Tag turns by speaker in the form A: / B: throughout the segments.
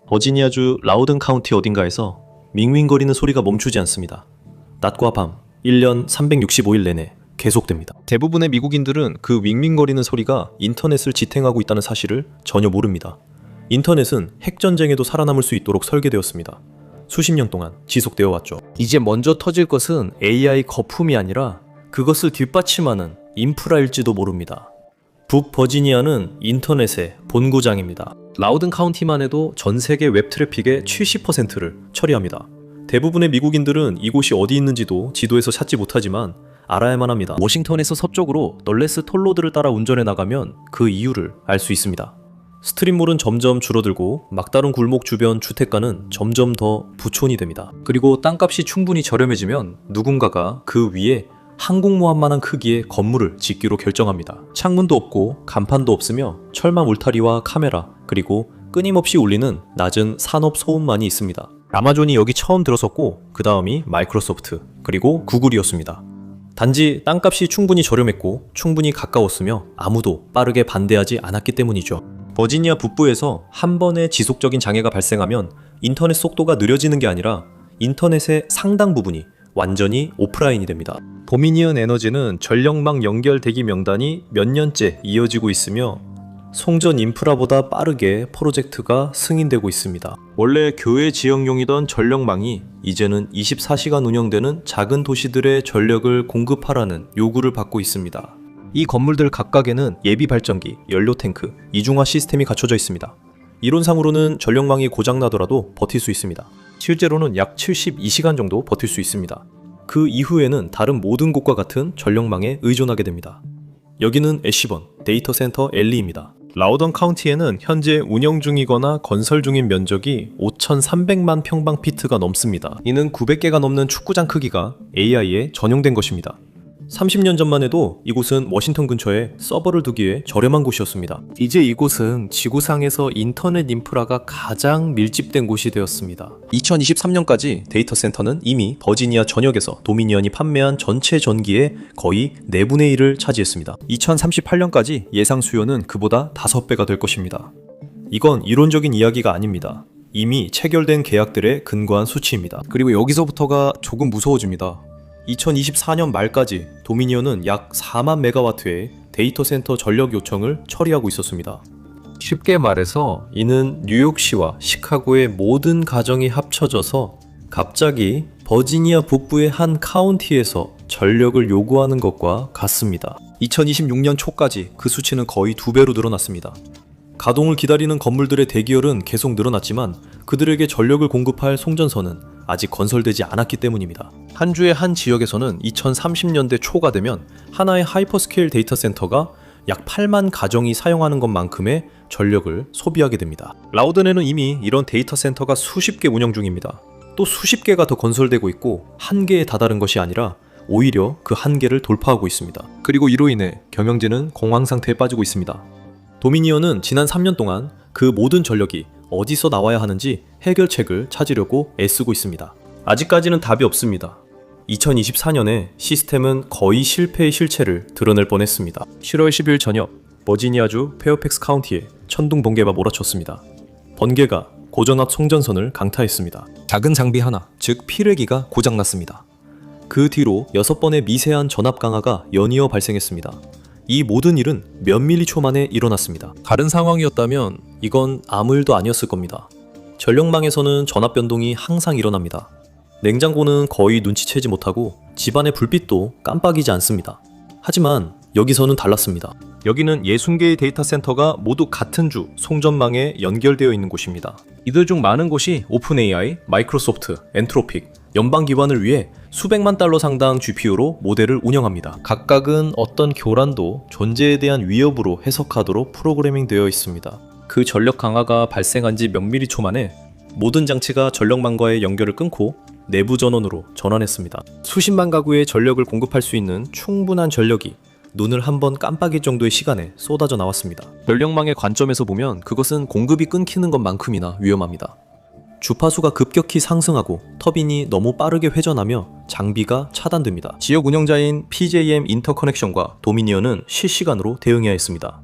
A: 버지니아주 라우든 카운티 어딘가에서 윙윙거리는 소리가 멈추지 않습니다. 낮과 밤 1년 365일 내내 계속됩니다. 대부분의 미국인들은 그 윙윙거리는 소리가 인터넷을 지탱하고 있다는 사실을 전혀 모릅니다. 인터넷은 핵전쟁에도 살아남을 수 있도록 설계되었습니다. 수십 년 동안 지속되어 왔죠. 이제 먼저 터질 것은 AI 거품이 아니라 그것을 뒷받침하는 인프라일지도 모릅니다. 북버지니아는 인터넷의 본고장입니다. 라우든 카운티만 해도 전 세계 웹 트래픽의 70%를 처리합니다. 대부분의 미국인들은 이곳이 어디 있는지도 지도에서 찾지 못하지만 알아야만 합니다. 워싱턴에서 서쪽으로 널레스 톨로드를 따라 운전해 나가면 그 이유를 알 수 있습니다. 스트릿몰은 점점 줄어들고 막다른 굴목 주변 주택가는 점점 더 부촌이 됩니다. 그리고 땅값이 충분히 저렴해지면 누군가가 그 위에 항공모함만한 크기의 건물을 짓기로 결정합니다. 창문도 없고 간판도 없으며 철망 울타리와 카메라 그리고 끊임없이 울리는 낮은 산업 소음만이 있습니다. 아마존이 여기 처음 들어섰고 그 다음이 마이크로소프트 그리고 구글이었습니다. 단지 땅값이 충분히 저렴했고 충분히 가까웠으며 아무도 빠르게 반대하지 않았기 때문이죠. 버지니아 북부에서 한 번의 지속적인 장애가 발생하면 인터넷 속도가 느려지는 게 아니라 인터넷의 상당 부분이 완전히 오프라인이 됩니다. 도미니언 에너지는 전력망 연결 대기 명단이 몇 년째 이어지고 있으며 송전 인프라보다 빠르게 프로젝트가 승인되고 있습니다. 원래 교외 지역용이던 전력망이 이제는 24시간 운영되는 작은 도시들의 전력을 공급하라는 요구를 받고 있습니다. 이 건물들 각각에는 예비 발전기, 연료 탱크, 이중화 시스템이 갖춰져 있습니다. 이론상으로는 전력망이 고장나더라도 버틸 수 있습니다. 실제로는 약 72시간 정도 버틸 수 있습니다. 그 이후에는 다른 모든 곳과 같은 전력망에 의존하게 됩니다. 여기는 애쉬번 데이터 센터 엘리입니다. 라우던 카운티에는 현재 운영 중이거나 건설 중인 면적이 5,300만 평방피트가 넘습니다. 이는 900개가 넘는 축구장 크기가 AI에 전용된 것입니다. 30년 전만 해도 이곳은 워싱턴 근처에 서버를 두기에 저렴한 곳이었습니다. 이제 이곳은 지구상에서 인터넷 인프라가 가장 밀집된 곳이 되었습니다. 2023년까지 데이터 센터는 이미 버지니아 전역에서 도미니언이 판매한 전체 전기의 거의 4분의 1을 차지했습니다. 2038년까지 예상 수요는 그보다 5배가 될 것입니다. 이건 이론적인 이야기가 아닙니다. 이미 체결된 계약들의 근거한 수치입니다. 그리고 여기서부터가 조금 무서워집니다. 2024년 말까지 도미니언은 약 4만 메가와트의 데이터 센터 전력 요청을 처리하고 있었습니다. 쉽게 말해서 이는 뉴욕시와 시카고의 모든 가정이 합쳐져서 갑자기 버지니아 북부의 한 카운티에서 전력을 요구하는 것과 같습니다. 2026년 초까지 그 수치는 거의 2배로 늘어났습니다. 가동을 기다리는 건물들의 대기열은 계속 늘어났지만 그들에게 전력을 공급할 송전선은 아직 건설되지 않았기 때문입니다. 한 주의 한 지역에서는 2030년대 초가 되면 하나의 하이퍼스케일 데이터 센터가 약 8만 가정이 사용하는 것만큼의 전력을 소비하게 됩니다. 라우든에는 이미 이런 데이터 센터가 수십 개 운영 중입니다. 또 수십 개가 더 건설되고 있고 한계에 다다른 것이 아니라 오히려 그 한계를 돌파하고 있습니다. 그리고 이로 인해 경영진은 공황 상태에 빠지고 있습니다. 도미니언은 지난 3년 동안 그 모든 전력이 어디서 나와야 하는지 해결책을 찾으려고 애쓰고 있습니다. 아직까지는 답이 없습니다. 2024년에 시스템은 거의 실패의 실체를 드러낼 뻔했습니다. 7월 10일 저녁 버지니아주 페어팩스 카운티에 천둥 번개가 몰아쳤습니다. 번개가 고전압 송전선을 강타했습니다. 작은 장비 하나, 즉 필외기가 고장났습니다. 그 뒤로 6번의 미세한 전압 강화가 연이어 발생했습니다. 이 모든 일은 몇 밀리초 만에 일어났습니다. 다른 상황이었다면 이건 아무 일도 아니었을 겁니다. 전력망에서는 전압 변동이 항상 일어납니다. 냉장고는 거의 눈치채지 못하고 집안의 불빛도 깜빡이지 않습니다. 하지만 여기서는 달랐습니다. 여기는 60개의 데이터 센터가 모두 같은 주 송전망에 연결되어 있는 곳입니다. 이들 중 많은 곳이 오픈 AI, 마이크로소프트, 엔트로픽, 연방기관을 위해 수백만 달러 상당 GPU로 모델을 운영합니다. 각각은 어떤 교란도 존재에 대한 위협으로 해석하도록 프로그래밍 되어 있습니다. 그 전력 강화가 발생한 지 몇 밀리초 만에 모든 장치가 전력망과의 연결을 끊고 내부 전원으로 전환했습니다. 수십만 가구의 전력을 공급할 수 있는 충분한 전력이 눈을 한번 깜빡일 정도의 시간에 쏟아져 나왔습니다. 전력망의 관점에서 보면 그것은 공급이 끊기는 것만큼이나 위험합니다. 주파수가 급격히 상승하고 터빈이 너무 빠르게 회전하며 장비가 차단됩니다. 지역 운영자인 PJM 인터커넥션과 도미니언은 실시간으로 대응해야 했습니다.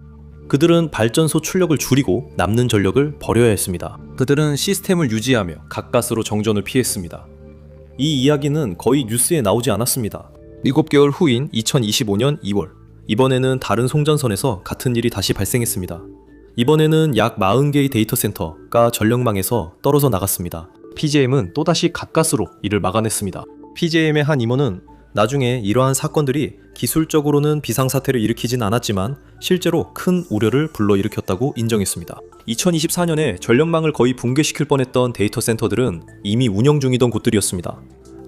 A: 그들은 발전소 출력을 줄이고 남는 전력을 버려야 했습니다. 그들은 시스템을 유지하며 가까스로 정전을 피했습니다. 이 이야기는 거의 뉴스에 나오지 않았습니다. 7개월 후인 2025년 2월, 이번에는 다른 송전선에서 같은 일이 다시 발생했습니다. 이번에는 약 40개의 데이터 센터가 전력망에서 떨어져 나갔습니다. PJM은 또다시 가까스로 이를 막아냈습니다. PJM의 한 임원은 나중에 이러한 사건들이 기술적으로는 비상사태를 일으키진 않았지만 실제로 큰 우려를 불러일으켰다고 인정했습니다. 2024년에 전력망을 거의 붕괴시킬 뻔했던 데이터 센터들은 이미 운영 중이던 곳들이었습니다.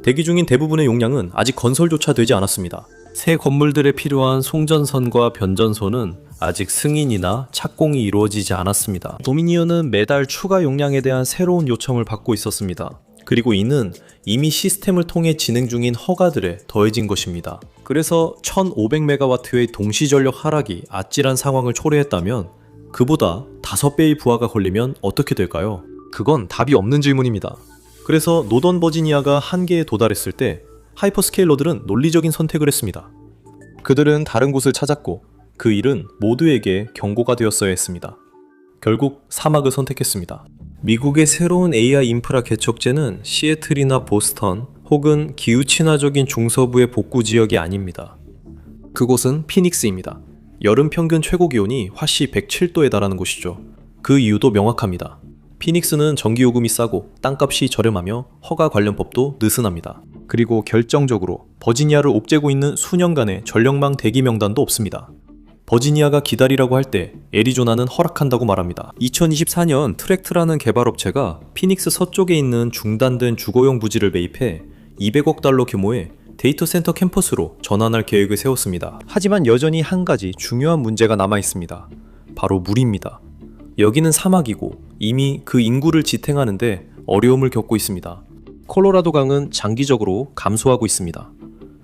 A: 대기 중인 대부분의 용량은 아직 건설조차 되지 않았습니다. 새 건물들에 필요한 송전선과 변전소는 아직 승인이나 착공이 이루어지지 않았습니다. 도미니언은 매달 추가 용량에 대한 새로운 요청을 받고 있었습니다. 그리고 이는 이미 시스템을 통해 진행 중인 허가들에 더해진 것입니다. 그래서 1500메가와트의 동시전력 하락이 아찔한 상황을 초래했다면 그보다 5배의 부하가 걸리면 어떻게 될까요? 그건 답이 없는 질문입니다. 그래서 노던 버지니아가 한계에 도달했을 때 하이퍼스케일러들은 논리적인 선택을 했습니다. 그들은 다른 곳을 찾았고 그 일은 모두에게 경고가 되었어야 했습니다. 결국 사막을 선택했습니다. 미국의 새로운 AI 인프라 개척제는 시애틀이나 보스턴 혹은 기후 친화적인 중서부의 복구 지역이 아닙니다. 그곳은 피닉스입니다. 여름 평균 최고 기온이 화씨 107도에 달하는 곳이죠. 그 이유도 명확합니다. 피닉스는 전기요금이 싸고 땅값이 저렴하며 허가 관련 법도 느슨합니다. 그리고 결정적으로 버지니아를 옵재고 있는 수년간의 전력망 대기 명단도 없습니다. 버지니아가 기다리라고 할 때 애리조나는 허락한다고 말합니다. 2024년 트랙트라는 개발업체가 피닉스 서쪽에 있는 중단된 주거용 부지를 매입해 200억 달러 규모의 데이터 센터 캠퍼스로 전환할 계획을 세웠습니다. 하지만 여전히 한 가지 중요한 문제가 남아 있습니다. 바로 물입니다. 여기는 사막이고 이미 그 인구를 지탱하는데 어려움을 겪고 있습니다. 콜로라도 강은 장기적으로 감소하고 있습니다.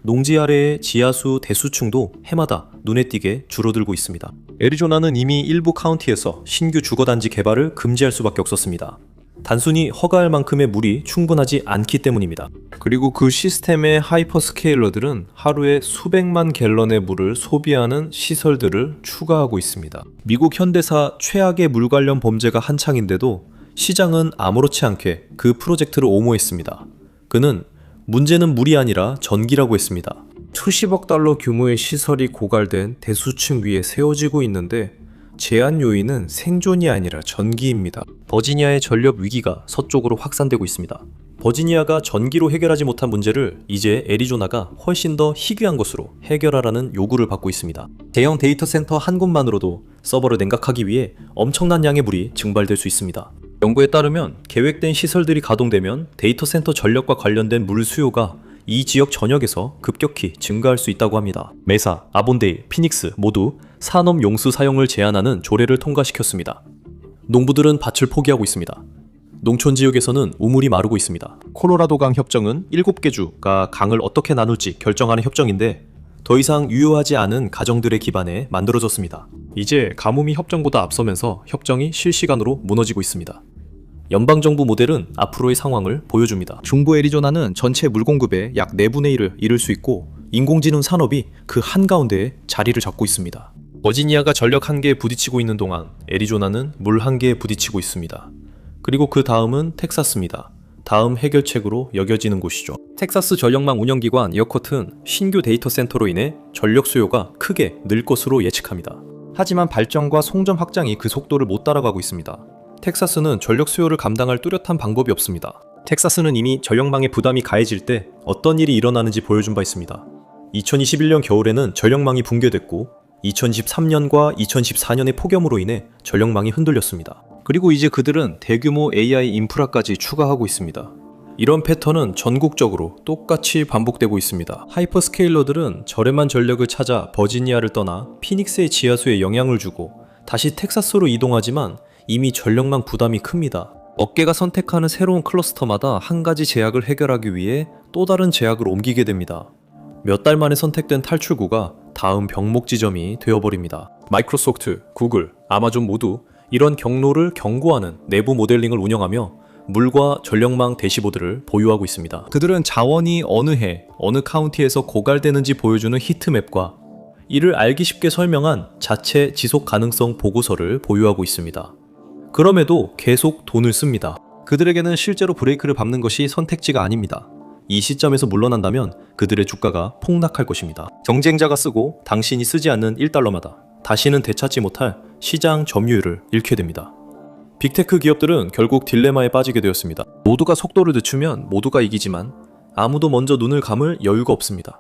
A: 농지 아래의 지하수 대수층도 해마다 눈에 띄게 줄어들고 있습니다. 애리조나는 이미 일부 카운티에서 신규 주거단지 개발을 금지할 수밖에 없었습니다. 단순히 허가할 만큼의 물이 충분하지 않기 때문입니다. 그리고 그 시스템의 하이퍼스케일러들은 하루에 수백만 갤런의 물을 소비하는 시설들을 추가하고 있습니다. 미국 현대사 최악의 물 관련 범죄가 한창인데도 시장은 아무렇지 않게 그 프로젝트를 옹호했습니다. 그는 문제는 물이 아니라 전기라고 했습니다. 수십억 달러 규모의 시설이 고갈된 대수층 위에 세워지고 있는데 제한 요인은 생존이 아니라 전기입니다. 버지니아의 전력 위기가 서쪽으로 확산되고 있습니다. 버지니아가 전기로 해결하지 못한 문제를 이제 애리조나가 훨씬 더 희귀한 것으로 해결하라는 요구를 받고 있습니다. 대형 데이터 센터 한 곳만으로도 서버를 냉각하기 위해 엄청난 양의 물이 증발될 수 있습니다. 연구에 따르면 계획된 시설들이 가동되면 데이터 센터 전력과 관련된 물 수요가 이 지역 전역에서 급격히 증가할 수 있다고 합니다. 메사, 아본데일, 피닉스 모두 산업 용수 사용을 제한하는 조례를 통과시켰습니다. 농부들은 밭을 포기하고 있습니다. 농촌 지역에서는 우물이 마르고 있습니다. 콜로라도강 협정은 7개 주가 강을 어떻게 나눌지 결정하는 협정인데 더 이상 유효하지 않은 가정들의 기반에 만들어졌습니다. 이제 가뭄이 협정보다 앞서면서 협정이 실시간으로 무너지고 있습니다. 연방정부 모델은 앞으로의 상황을 보여줍니다. 중부 애리조나는 전체 물 공급의 약 4분의 1을 이룰 수 있고 인공지능 산업이 그 한가운데에 자리를 잡고 있습니다. 버지니아가 전력 한계에 부딪히고 있는 동안 애리조나는 물 한계에 부딪히고 있습니다. 그리고 그 다음은 텍사스입니다. 다음 해결책으로 여겨지는 곳이죠. 텍사스 전력망 운영기관 이어컷은 신규 데이터 센터로 인해 전력 수요가 크게 늘 것으로 예측합니다. 하지만 발전과 송전 확장이 그 속도를 못 따라가고 있습니다. 텍사스는 전력 수요를 감당할 뚜렷한 방법이 없습니다. 텍사스는 이미 전력망의 부담이 가해질 때 어떤 일이 일어나는지 보여준 바 있습니다. 2021년 겨울에는 전력망이 붕괴됐고 2013년과 2014년의 폭염으로 인해 전력망이 흔들렸습니다. 그리고 이제 그들은 대규모 AI 인프라까지 추가하고 있습니다. 이런 패턴은 전국적으로 똑같이 반복되고 있습니다. 하이퍼스케일러들은 저렴한 전력을 찾아 버지니아를 떠나 피닉스의 지하수에 영향을 주고 다시 텍사스로 이동하지만 이미 전력망 부담이 큽니다. 업계가 선택하는 새로운 클러스터마다 한 가지 제약을 해결하기 위해 또 다른 제약을 옮기게 됩니다. 몇 달 만에 선택된 탈출구가 다음 병목 지점이 되어버립니다. 마이크로소프트, 구글, 아마존 모두 이런 경로를 경고하는 내부 모델링을 운영하며 물과 전력망 대시보드를 보유하고 있습니다. 그들은 자원이 어느 해, 어느 카운티에서 고갈되는지 보여주는 히트맵과 이를 알기 쉽게 설명한 자체 지속 가능성 보고서를 보유하고 있습니다. 그럼에도 계속 돈을 씁니다. 그들에게는 실제로 브레이크를 밟는 것이 선택지가 아닙니다. 이 시점에서 물러난다면 그들의 주가가 폭락할 것입니다. 경쟁자가 쓰고 당신이 쓰지 않는 1달러마다 다시는 되찾지 못할 시장 점유율을 잃게 됩니다. 빅테크 기업들은 결국 딜레마에 빠지게 되었습니다. 모두가 속도를 늦추면 모두가 이기지만 아무도 먼저 눈을 감을 여유가 없습니다.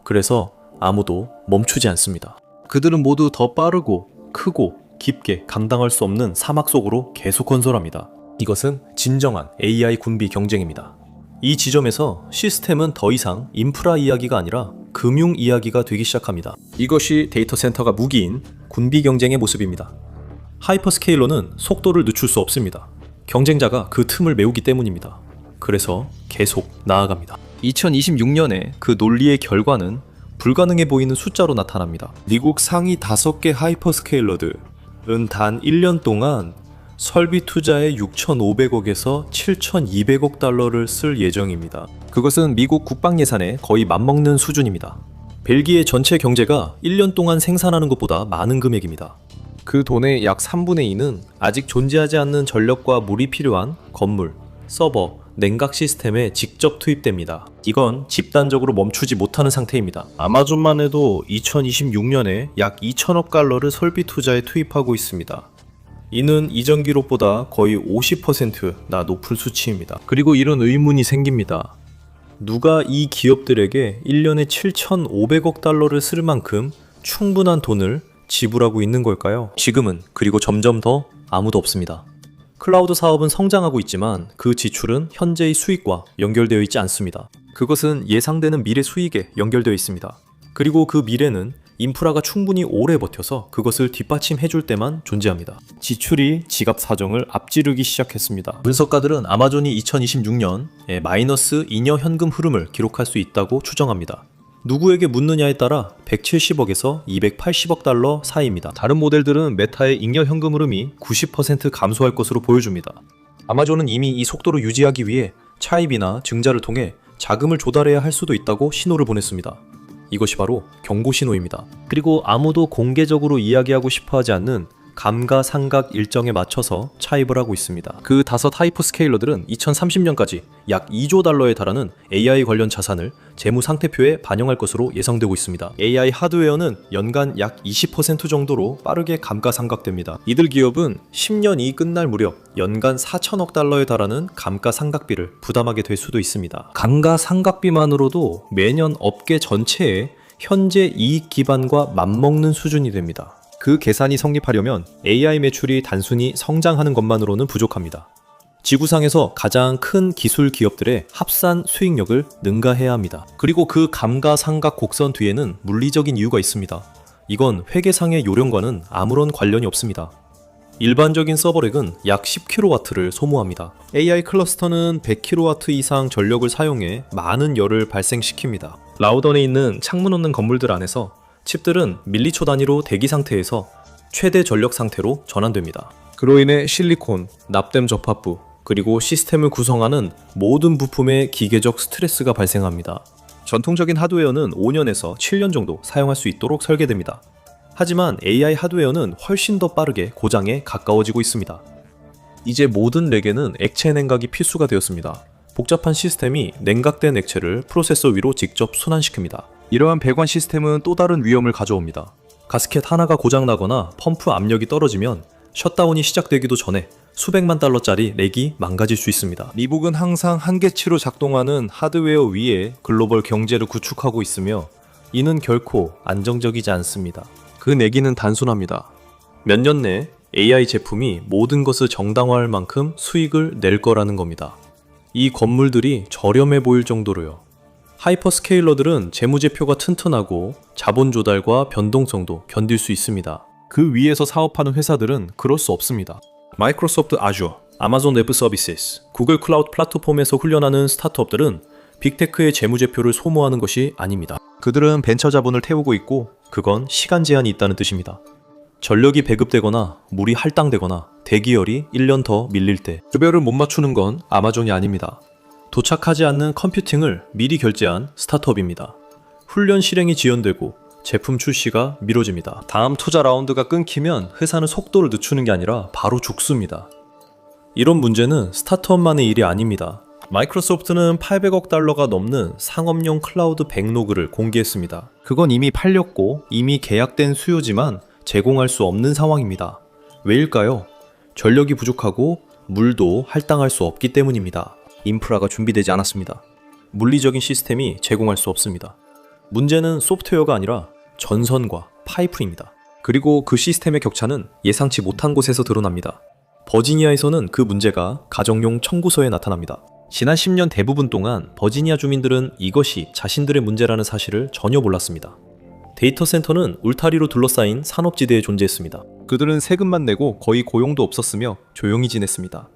A: 그래서 아무도 멈추지 않습니다. 그들은 모두 더 빠르고 크고 깊게 감당할 수 없는 사막 속으로 계속 건설합니다. 이것은 진정한 AI 군비 경쟁입니다. 이 지점에서 시스템은 더 이상 인프라 이야기가 아니라 금융 이야기가 되기 시작합니다. 이것이 데이터 센터가 무기인 군비 경쟁의 모습입니다. 하이퍼스케일러는 속도를 늦출 수 없습니다. 경쟁자가 그 틈을 메우기 때문입니다. 그래서 계속 나아갑니다. 2026년에 그 논리의 결과는 불가능해 보이는 숫자로 나타납니다. 미국 상위 5개 하이퍼스케일러들은 단 1년 동안 설비 투자에 6,500억에서 7,200억 달러를 쓸 예정입니다. 그것은 미국 국방 예산에 거의 맞먹는 수준입니다. 벨기에 전체 경제가 1년 동안 생산하는 것보다 많은 금액입니다. 그 돈의 약 3분의 2는 아직 존재하지 않는 전력과 물이 필요한 건물, 서버, 냉각 시스템에 직접 투입됩니다. 이건 집단적으로 멈추지 못하는 상태입니다. 아마존만 해도 2026년에 약 2천억 달러를 설비 투자에 투입하고 있습니다. 이는 이전 기록보다 거의 50%나 높은 수치입니다. 그리고 이런 의문이 생깁니다. 누가 이 기업들에게 1년에 7,500억 달러를 쓸 만큼 충분한 돈을 지불하고 있는 걸까요? 지금은 그리고 점점 더 아무도 없습니다. 클라우드 사업은 성장하고 있지만 그 지출은 현재의 수익과 연결되어 있지 않습니다. 그것은 예상되는 미래 수익에 연결되어 있습니다. 그리고 그 미래는 인프라가 충분히 오래 버텨서 그것을 뒷받침해줄 때만 존재합니다. 지출이 지갑 사정을 앞지르기 시작했습니다. 분석가들은 아마존이 2026년에 마이너스 잉여 현금 흐름을 기록할 수 있다고 추정합니다. 누구에게 묻느냐에 따라 170억에서 280억 달러 사이입니다. 다른 모델들은 메타의 잉여 현금 흐름이 90% 감소할 것으로 보여줍니다. 아마존은 이미 이 속도를 유지하기 위해 차입이나 증자를 통해 자금을 조달해야 할 수도 있다고 신호를 보냈습니다. 이것이 바로 경고 신호입니다. 그리고 아무도 공개적으로 이야기하고 싶어하지 않는 감가상각 일정에 맞춰서 차입을 하고 있습니다. 그 5 하이퍼스케일러들은 2030년까지 약 2조 달러에 달하는 AI 관련 자산을 재무 상태표에 반영할 것으로 예상되고 있습니다. AI 하드웨어는 연간 약 20% 정도로 빠르게 감가상각됩니다. 이들 기업은 10년이 끝날 무렵 연간 4천억 달러에 달하는 감가상각비를 부담하게 될 수도 있습니다. 감가상각비만으로도 매년 업계 전체의 현재 이익 기반과 맞먹는 수준이 됩니다. 그 계산이 성립하려면 AI 매출이 단순히 성장하는 것만으로는 부족합니다. 지구상에서 가장 큰 기술 기업들의 합산 수익력을 능가해야 합니다. 그리고 그 감가상각 곡선 뒤에는 물리적인 이유가 있습니다. 이건 회계상의 요령과는 아무런 관련이 없습니다. 일반적인 서버렉은 약 10kW를 소모합니다. AI 클러스터는 100kW 이상 전력을 사용해 많은 열을 발생시킵니다. 라우던에 있는 창문 없는 건물들 안에서 칩들은 밀리초 단위로 대기 상태에서 최대 전력 상태로 전환됩니다. 그로 인해 실리콘, 납땜 접합부, 그리고 시스템을 구성하는 모든 부품에 기계적 스트레스가 발생합니다. 전통적인 하드웨어는 5년에서 7년 정도 사용할 수 있도록 설계됩니다. 하지만 AI 하드웨어는 훨씬 더 빠르게 고장에 가까워지고 있습니다. 이제 모든 렉에는 액체 냉각이 필수가 되었습니다. 복잡한 시스템이 냉각된 액체를 프로세서 위로 직접 순환시킵니다. 이러한 배관 시스템은 또 다른 위험을 가져옵니다. 가스켓 하나가 고장나거나 펌프 압력이 떨어지면 셧다운이 시작되기도 전에 수백만 달러짜리 렉이 망가질 수 있습니다. 미국은 항상 한계치로 작동하는 하드웨어 위에 글로벌 경제를 구축하고 있으며 이는 결코 안정적이지 않습니다. 그 내기는 단순합니다. 몇 년 내 AI 제품이 모든 것을 정당화할 만큼 수익을 낼 거라는 겁니다. 이 건물들이 저렴해 보일 정도로요. 하이퍼스케일러들은 재무제표가 튼튼하고 자본 조달과 변동성도 견딜 수 있습니다. 그 위에서 사업하는 회사들은 그럴 수 없습니다. 마이크로소프트 아주어, 아마존 웹 서비스, 구글 클라우드 플랫폼에서 훈련하는 스타트업들은 빅테크의 재무제표를 소모하는 것이 아닙니다. 그들은 벤처 자본을 태우고 있고 그건 시간 제한이 있다는 뜻입니다. 전력이 배급되거나 물이 할당되거나 대기열이 1년 더 밀릴 때 급여를 못 맞추는 건 아마존이 아닙니다. 도착하지 않는 컴퓨팅을 미리 결제한 스타트업입니다. 훈련 실행이 지연되고 제품 출시가 미뤄집니다. 다음 투자 라운드가 끊기면 회사는 속도를 늦추는 게 아니라 바로 죽습니다. 이런 문제는 스타트업만의 일이 아닙니다. 마이크로소프트는 800억 달러가 넘는 상업용 클라우드 백로그를 공개했습니다. 그건 이미 팔렸고 이미 계약된 수요지만 제공할 수 없는 상황입니다. 왜일까요? 전력이 부족하고 물도 할당할 수 없기 때문입니다. 인프라가 준비되지 않았습니다. 물리적인 시스템이 제공할 수 없습니다. 문제는 소프트웨어가 아니라 전선과 파이프입니다. 그리고 그 시스템의 격차는 예상치 못한 곳에서 드러납니다. 버지니아에서는 그 문제가 가정용 청구서에 나타납니다. 지난 10년 대부분 동안 버지니아 주민들은 이것이 자신들의 문제라는 사실을 전혀 몰랐습니다. 데이터 센터는 울타리로 둘러싸인 산업지대에 존재했습니다. 그들은 세금만 내고 거의 고용도 없었으며 조용히 지냈습니다.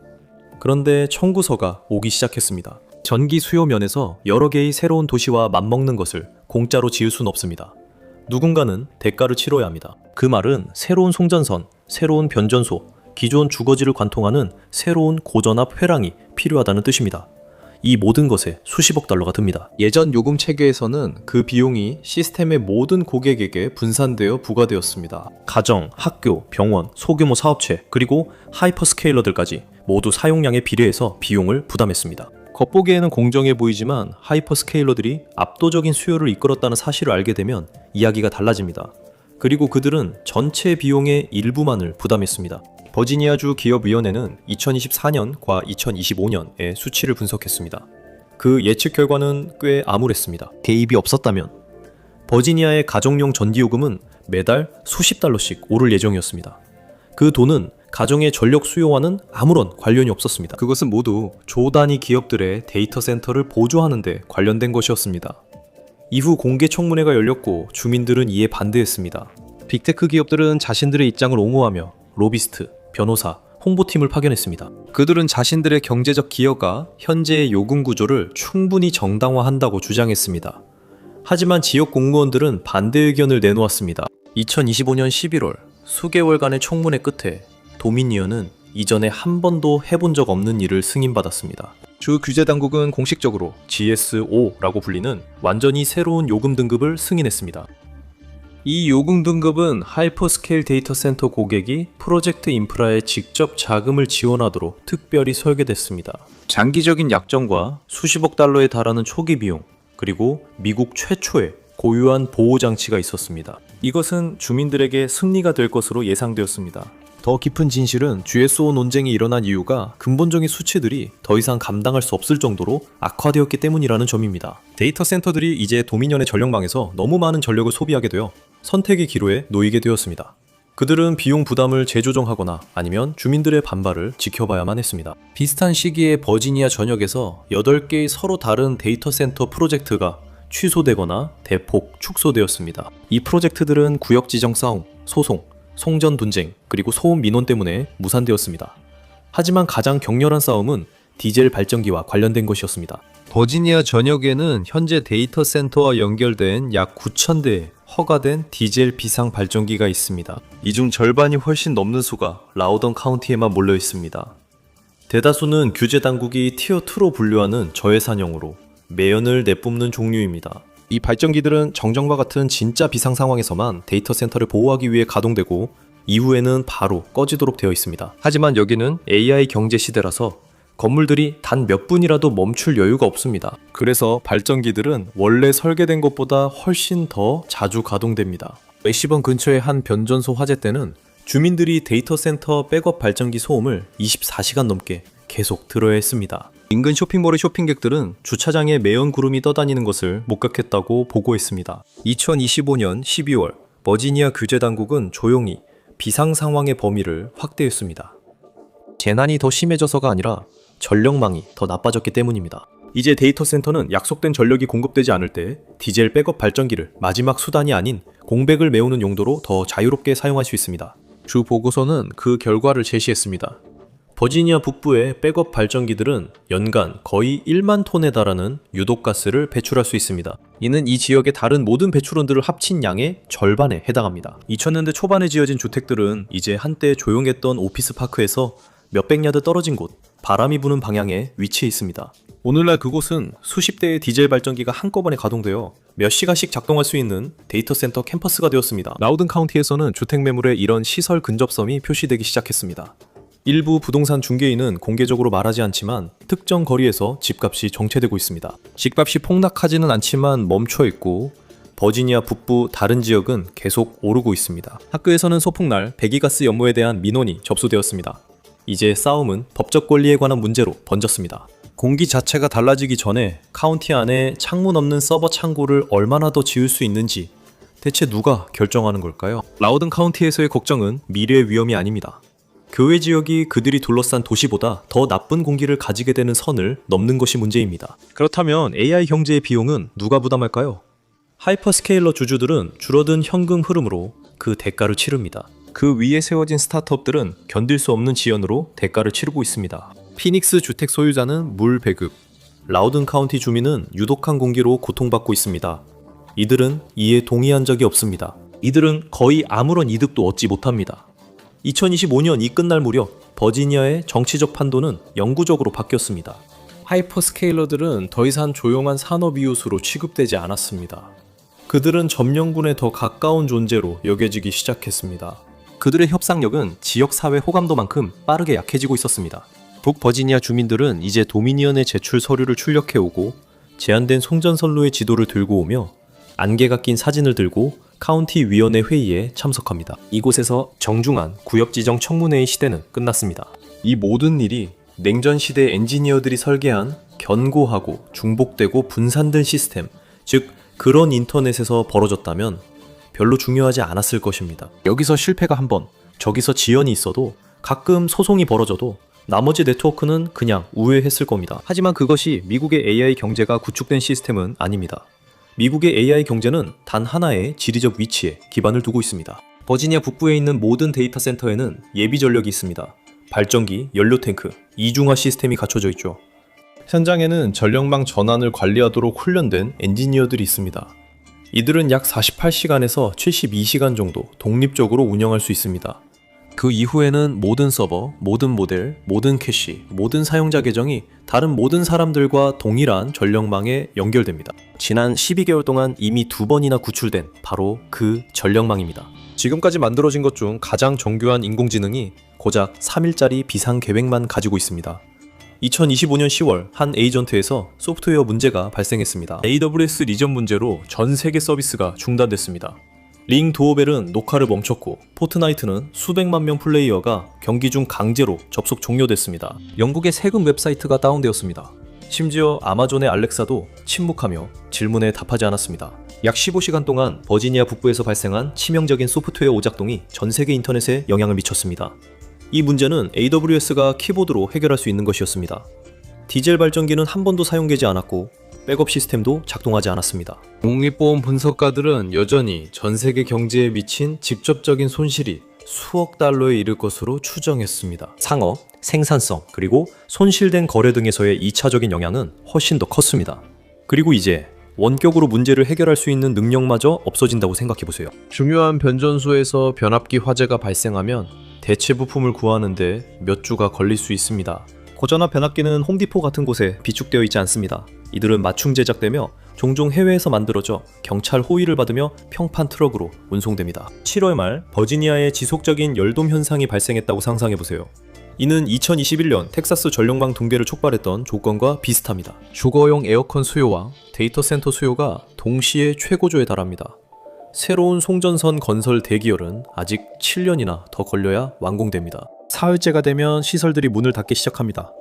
A: 그런데 청구서가 오기 시작했습니다. 전기 수요 면에서 여러 개의 새로운 도시와 맞먹는 것을 공짜로 지을 수는 없습니다. 누군가는 대가를 치러야 합니다. 그 말은 새로운 송전선, 새로운 변전소, 기존 주거지를 관통하는 새로운 고전압 회랑이 필요하다는 뜻입니다. 이 모든 것에 수십억 달러가 듭니다. 예전 요금 체계에서는 그 비용이 시스템의 모든 고객에게 분산되어 부과되었습니다. 가정, 학교, 병원, 소규모 사업체, 그리고 하이퍼스케일러들까지 모두 사용량에 비례해서 비용을 부담했습니다. 겉보기에는 공정해 보이지만 하이퍼스케일러들이 압도적인 수요를 이끌었다는 사실을 알게 되면 이야기가 달라집니다. 그리고 그들은 전체 비용의 일부만을 부담했습니다. 버지니아주 기업위원회는 2024년과 2025년의 수치를 분석했습니다. 그 예측 결과는 꽤 암울했습니다. 개입이 없었다면 버지니아의 가정용 전기요금은 매달 수십 달러씩 오를 예정이었습니다. 그 돈은 가정의 전력 수요와는 아무런 관련이 없었습니다. 그것은 모두 조 단위 기업들의 데이터 센터를 보조하는 데 관련된 것이었습니다. 이후 공개 청문회가 열렸고 주민들은 이에 반대했습니다. 빅테크 기업들은 자신들의 입장을 옹호하며 로비스트, 변호사, 홍보팀을 파견했습니다. 그들은 자신들의 경제적 기여가 현재의 요금 구조를 충분히 정당화한다고 주장했습니다. 하지만 지역 공무원들은 반대 의견을 내놓았습니다. 2025년 11월 수개월간의 청문회 끝에 도미니언은 이전에 한 번도 해본 적 없는 일을 승인받았습니다. 주 규제 당국은 공식적으로 GS5라고 불리는 완전히 새로운 요금 등급을 승인했습니다. 이 요금 등급은 하이퍼스케일 데이터 센터 고객이 프로젝트 인프라에 직접 자금을 지원하도록 특별히 설계됐습니다. 장기적인 약정과 수십억 달러에 달하는 초기 비용, 그리고 미국 최초의 고유한 보호 장치가 있었습니다. 이것은 주민들에게 승리가 될 것으로 예상되었습니다. 더 깊은 진실은 GSO 논쟁이 일어난 이유가 근본적인 수치들이 더 이상 감당할 수 없을 정도로 악화되었기 때문이라는 점입니다. 데이터 센터들이 이제 도미니언의 전력망에서 너무 많은 전력을 소비하게 되어 선택의 기로에 놓이게 되었습니다. 그들은 비용 부담을 재조정하거나 아니면 주민들의 반발을 지켜봐야만 했습니다. 비슷한 시기에 버지니아 전역에서 8개의 서로 다른 데이터 센터 프로젝트가 취소되거나 대폭 축소되었습니다. 이 프로젝트들은 구역 지정 싸움, 소송, 송전 분쟁, 그리고 소음 민원 때문에 무산되었습니다. 하지만 가장 격렬한 싸움은 디젤 발전기와 관련된 것이었습니다. 버지니아 전역에는 현재 데이터 센터와 연결된 약 9,000대의 허가된 디젤 비상 발전기가 있습니다. 이 중 절반이 훨씬 넘는 수가 라우던 카운티에만 몰려 있습니다. 대다수는 규제 당국이 티어2로 분류하는 저예산형으로 매연을 내뿜는 종류입니다. 이 발전기들은 정전과 같은 진짜 비상 상황에서만 데이터 센터를 보호하기 위해 가동되고 이후에는 바로 꺼지도록 되어 있습니다. 하지만 여기는 AI 경제 시대라서 건물들이 단 몇 분이라도 멈출 여유가 없습니다. 그래서 발전기들은 원래 설계된 것보다 훨씬 더 자주 가동됩니다. 애쉬번 근처의 한 변전소 화재 때는 주민들이 데이터 센터 백업 발전기 소음을 24시간 넘게 계속 들어야 했습니다. 인근 쇼핑몰의 쇼핑객들은 주차장에 매연 구름이 떠다니는 것을 목격했다고 보고했습니다. 2025년 12월 버지니아 규제 당국은 조용히 비상 상황의 범위를 확대했습니다. 재난이 더 심해져서가 아니라 전력망이 더 나빠졌기 때문입니다. 이제 데이터 센터는 약속된 전력이 공급되지 않을 때 디젤 백업 발전기를 마지막 수단이 아닌 공백을 메우는 용도로 더 자유롭게 사용할 수 있습니다. 주 보고서는 그 결과를 제시했습니다. 버지니아 북부의 백업 발전기들은 연간 거의 1만 톤에 달하는 유독가스를 배출할 수 있습니다. 이는 이 지역의 다른 모든 배출원들을 합친 양의 절반에 해당합니다. 2000년대 초반에 지어진 주택들은 이제 한때 조용했던 오피스 파크에서 몇백 야드 떨어진 곳, 바람이 부는 방향에 위치해 있습니다. 오늘날 그곳은 수십 대의 디젤 발전기가 한꺼번에 가동되어 몇 시간씩 작동할 수 있는 데이터 센터 캠퍼스가 되었습니다. 라우든 카운티에서는 주택 매물에 이런 시설 근접섬이 표시되기 시작했습니다. 일부 부동산 중개인은 공개적으로 말하지 않지만 특정 거리에서 집값이 정체되고 있습니다. 집값이 폭락하지는 않지만 멈춰 있고 버지니아 북부 다른 지역은 계속 오르고 있습니다. 학교에서는 소풍날 배기가스 연모에 대한 민원이 접수되었습니다. 이제 싸움은 법적 권리에 관한 문제로 번졌습니다. 공기 자체가 달라지기 전에 카운티 안에 창문 없는 서버 창고를 얼마나 더 지을 수 있는지 대체 누가 결정하는 걸까요? 라우든 카운티에서의 걱정은 미래의 위험이 아닙니다. 교외 지역이 그들이 둘러싼 도시보다 더 나쁜 공기를 가지게 되는 선을 넘는 것이 문제입니다. 그렇다면 AI 경제의 비용은 누가 부담할까요? 하이퍼스케일러 주주들은 줄어든 현금 흐름으로 그 대가를 치릅니다. 그 위에 세워진 스타트업들은 견딜 수 없는 지연으로 대가를 치르고 있습니다. 피닉스 주택 소유자는 물 배급, 라우든 카운티 주민은 유독한 공기로 고통받고 있습니다. 이들은 이에 동의한 적이 없습니다. 이들은 거의 아무런 이득도 얻지 못합니다. 2025년 이 끝날 무렵 버지니아의 정치적 판도는 영구적으로 바뀌었습니다. 하이퍼스케일러들은 더 이상 조용한 산업 이웃으로 취급되지 않았습니다. 그들은 점령군에 더 가까운 존재로 여겨지기 시작했습니다. 그들의 협상력은 지역사회 호감도만큼 빠르게 약해지고 있었습니다. 북버지니아 주민들은 이제 도미니언의 제출 서류를 출력해오고 제한된 송전선로의 지도를 들고 오며 안개가 낀 사진을 들고 카운티 위원회 회의에 참석합니다. 이곳에서 정중한 구역지정 청문회의 시대는 끝났습니다. 이 모든 일이 냉전 시대 엔지니어들이 설계한 견고하고 중복되고 분산된 시스템, 즉 그런 인터넷에서 벌어졌다면 별로 중요하지 않았을 것입니다. 여기서 실패가 한 번, 저기서 지연이 있어도 가끔 소송이 벌어져도 나머지 네트워크는 그냥 우회했을 겁니다. 하지만 그것이 미국의 AI 경제가 구축된 시스템은 아닙니다. 미국의 AI 경제는 단 하나의 지리적 위치에 기반을 두고 있습니다. 버지니아 북부에 있는 모든 데이터 센터에는 예비 전력이 있습니다. 발전기, 연료 탱크, 이중화 시스템이 갖춰져 있죠. 현장에는 전력망 전환을 관리하도록 훈련된 엔지니어들이 있습니다. 이들은 약 48시간에서 72시간 정도 독립적으로 운영할 수 있습니다. 그 이후에는 모든 서버, 모든 모델, 모든 캐시, 모든 사용자 계정이 다른 모든 사람들과 동일한 전력망에 연결됩니다. 지난 12개월 동안 이미 2번이나 구출된 바로 그 전력망입니다. 지금까지 만들어진 것 중 가장 정교한 인공지능이 고작 3일짜리 비상 계획만 가지고 있습니다. 2025년 10월 한 에이전트에서 소프트웨어 문제가 발생했습니다. AWS 리전 문제로 전 세계 서비스가 중단됐습니다. 링 도어벨은 녹화를 멈췄고 포트나이트는 수백만 명 플레이어가 경기 중 강제로 접속 종료됐습니다. 영국의 세금 웹사이트가 다운되었습니다. 심지어 아마존의 알렉사도 침묵하며 질문에 답하지 않았습니다. 약 15시간 동안 버지니아 북부에서 발생한 치명적인 소프트웨어 오작동이 전 세계 인터넷에 영향을 미쳤습니다. 이 문제는 AWS가 키보드로 해결할 수 있는 것이었습니다. 디젤 발전기는 한 번도 사용되지 않았고 백업 시스템도 작동하지 않았습니다. 국립보험 분석가들은 여전히 전 세계 경제에 미친 직접적인 손실이 수억 달러에 이를 것으로 추정했습니다. 상업, 생산성, 그리고 손실된 거래 등에서의 2차적인 영향은 훨씬 더 컸습니다. 그리고 이제 원격으로 문제를 해결할 수 있는 능력마저 없어진다고 생각해보세요. 중요한 변전소에서 변압기 화재가 발생하면 대체 부품을 구하는데 몇 주가 걸릴 수 있습니다. 고전압 변압기는 홈디포 같은 곳에 비축되어 있지 않습니다. 이들은 맞춤 제작되며 종종 해외에서 만들어져 경찰 호의를 받으며 평판 트럭으로 운송됩니다. 7월 말 버지니아에 지속적인 열돔 현상이 발생했다고 상상해보세요. 이는 2021년 텍사스 전력망 붕괴를 촉발했던 조건과 비슷합니다. 주거용 에어컨 수요와 데이터 센터 수요가 동시에 최고조에 달합니다. 새로운 송전선 건설 대기열은 아직 7년이나 더 걸려야 완공됩니다. 사흘째가 되면 시설들이 문을 닫기 시작합니다.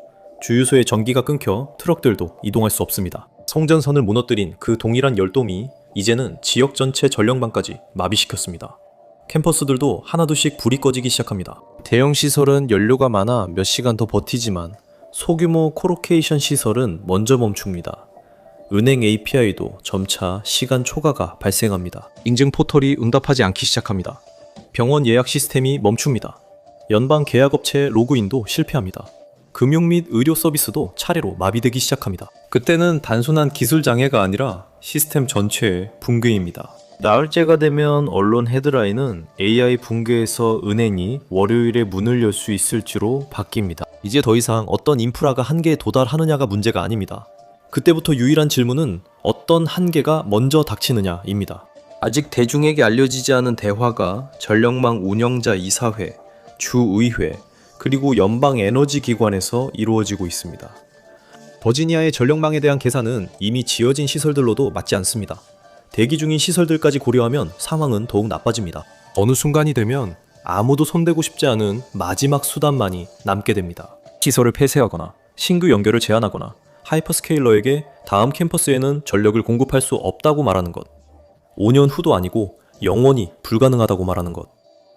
A: 주유소의 전기가 끊겨 트럭들도 이동할 수 없습니다. 송전선을 무너뜨린 그 동일한 열돔이 이제는 지역 전체 전력망까지 마비시켰습니다. 캠퍼스들도 하나둘씩 불이 꺼지기 시작합니다. 대형 시설은 연료가 많아 몇 시간 더 버티지만 소규모 코로케이션 시설은 먼저 멈춥니다. 은행 API도 점차 시간 초과가 발생합니다. 인증 포털이 응답하지 않기 시작합니다. 병원 예약 시스템이 멈춥니다. 연방 계약업체 로그인도 실패합니다. 금융 및 의료 서비스도 차례로 마비되기 시작합니다. 그때는 단순한 기술 장애가 아니라 시스템 전체의 붕괴입니다. 나흘째가 되면 언론 헤드라인은 AI 붕괴에서 은행이 월요일에 문을 열 수 있을지로 바뀝니다. 이제 더 이상 어떤 인프라가 한계에 도달하느냐가 문제가 아닙니다. 그때부터 유일한 질문은 어떤 한계가 먼저 닥치느냐입니다. 아직 대중에게 알려지지 않은 대화가 전력망 운영자 이사회, 주의회, 그리고 연방에너지기관에서 이루어지고 있습니다. 버지니아의 전력망에 대한 계산은 이미 지어진 시설들로도 맞지 않습니다. 대기 중인 시설들까지 고려하면 상황은 더욱 나빠집니다. 어느 순간이 되면 아무도 손대고 싶지 않은 마지막 수단만이 남게 됩니다. 시설을 폐쇄하거나 신규 연결을 제한하거나 하이퍼스케일러에게 다음 캠퍼스에는 전력을 공급할 수 없다고 말하는 것. 5년 후도 아니고 영원히 불가능하다고 말하는 것.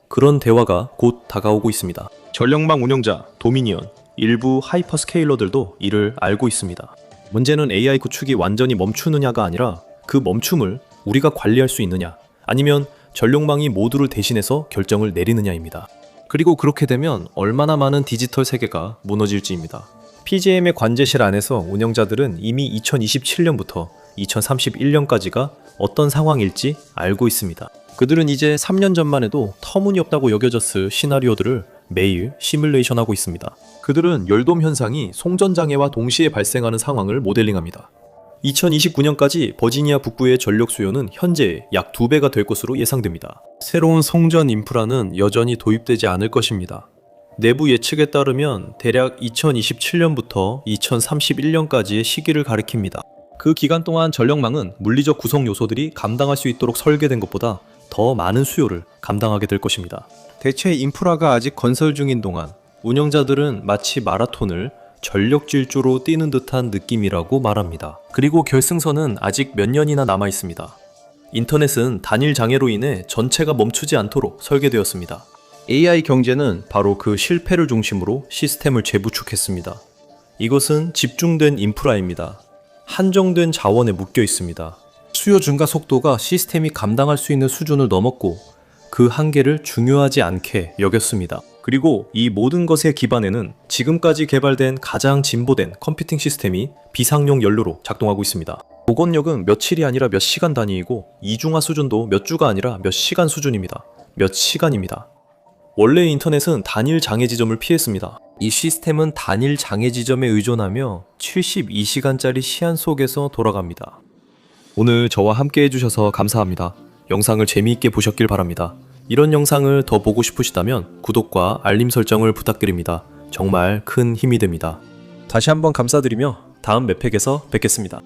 A: 그런 대화가 곧 다가오고 있습니다. 전력망 운영자 도미니언, 일부 하이퍼스케일러들도 이를 알고 있습니다. 문제는 AI 구축이 완전히 멈추느냐가 아니라 그 멈춤을 우리가 관리할 수 있느냐, 아니면 전력망이 모두를 대신해서 결정을 내리느냐입니다. 그리고 그렇게 되면 얼마나 많은 디지털 세계가 무너질지입니다. PJM의 관제실 안에서 운영자들은 이미 2027년부터 2031년까지가 어떤 상황일지 알고 있습니다. 그들은 이제 3년 전만 해도 터무니없다고 여겨졌을 시나리오들을 매일 시뮬레이션하고 있습니다. 그들은 열돔 현상이 송전장애와 동시에 발생하는 상황을 모델링합니다. 2029년까지 버지니아 북부의 전력 수요는 현재의 약 2배가 될 것으로 예상됩니다. 새로운 송전 인프라는 여전히 도입되지 않을 것입니다. 내부 예측에 따르면 대략 2027년부터 2031년까지의 시기를 가리킵니다. 그 기간 동안 전력망은 물리적 구성 요소들이 감당할 수 있도록 설계된 것보다 더 많은 수요를 감당하게 될 것입니다. 대체 인프라가 아직 건설 중인 동안 운영자들은 마치 마라톤을 전력 질주로 뛰는 듯한 느낌이라고 말합니다. 그리고 결승선은 아직 몇 년이나 남아 있습니다. 인터넷은 단일 장애로 인해 전체가 멈추지 않도록 설계되었습니다. AI 경제는 바로 그 실패를 중심으로 시스템을 재구축했습니다. 이것은 집중된 인프라입니다. 한정된 자원에 묶여 있습니다. 수요 증가 속도가 시스템이 감당할 수 있는 수준을 넘었고 그 한계를 중요하지 않게 여겼습니다. 그리고 이 모든 것의 기반에는 지금까지 개발된 가장 진보된 컴퓨팅 시스템이 비상용 연료로 작동하고 있습니다. 복원력은 며칠이 아니라 몇 시간 단위이고 이중화 수준도 몇 주가 아니라 몇 시간 수준입니다. 몇 시간입니다. 원래의 인터넷은 단일 장애 지점을 피했습니다. 이 시스템은 단일 장애 지점에 의존하며 72시간짜리 시한 속에서 돌아갑니다. 오늘 저와 함께 해주셔서 감사합니다. 영상을 재미있게 보셨길 바랍니다. 이런 영상을 더 보고 싶으시다면 구독과 알림 설정을 부탁드립니다. 정말 큰 힘이 됩니다. 다시 한번 감사드리며 다음 맵팩에서 뵙겠습니다.